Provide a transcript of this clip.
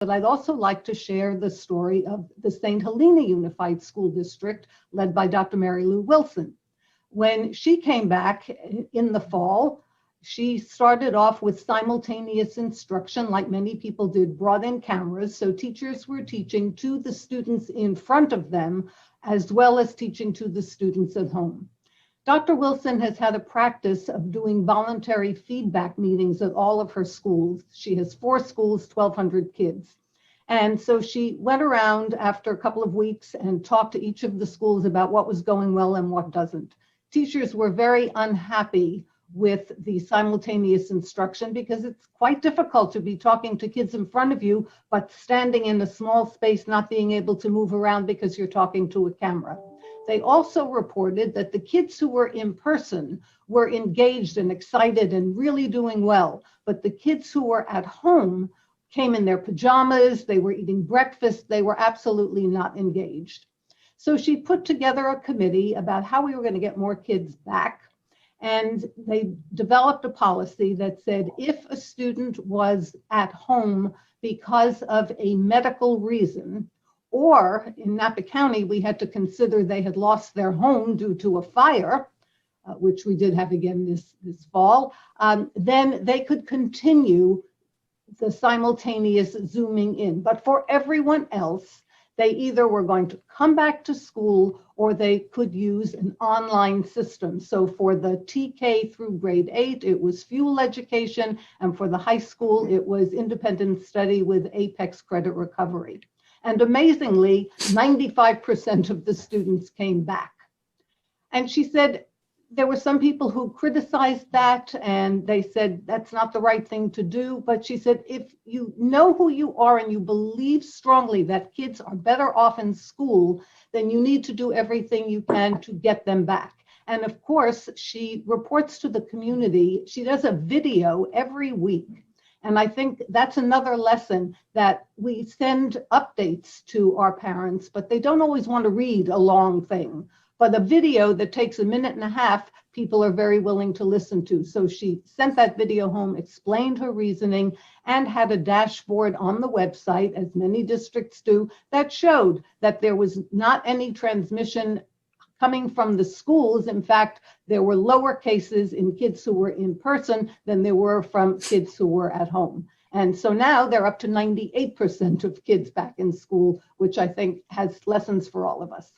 But I'd also like to share the story of the St. Helena Unified School District, led by Dr. Mary Lou Wilson. When she came back in the fall, she started off with simultaneous instruction, like many people did, brought in cameras. So teachers were teaching to the students in front of them, as well as teaching to the students at home. Dr. Wilson has had a practice of doing voluntary feedback meetings at all of her schools. She has 4 schools, 1,200 kids. And so she went around after a couple of weeks and talked to each of the schools about what was going well and what doesn't. Teachers were very unhappy with the simultaneous instruction because it's quite difficult to be talking to kids in front of you, but standing in a small space, not being able to move around because you're talking to a camera. They also reported that the kids who were in person were engaged and excited and really doing well, but the kids who were at home came in their pajamas, they were eating breakfast, they were absolutely not engaged. So she put together a committee about how we were going to get more kids back. And they developed a policy that said if a student was at home because of a medical reason, or in Napa County, we had to consider they had lost their home due to a fire, which we did have again this fall, then they could continue the simultaneous Zooming in. But for everyone else, they either were going to come back to school or they could use an online system. So for the TK through grade 8, it was fuel education, and for the high school, it was independent study with Apex credit recovery. And amazingly, 95% of the students came back. And she said, there were some people who criticized that and they said that's not the right thing to do. But she said, if you know who you are and you believe strongly that kids are better off in school, then you need to do everything you can to get them back. And of course, she reports to the community. She does a video every week. And I think that's another lesson, that we send updates to our parents, but they don't always want to read a long thing. But a video that takes a minute and a half, people are very willing to listen to. So she sent that video home, explained her reasoning, and had a dashboard on the website, as many districts do, that showed that there was not any transmission coming from the schools. In fact, there were lower cases in kids who were in person than there were from kids who were at home. And so now they're up to 98% of kids back in school, which I think has lessons for all of us.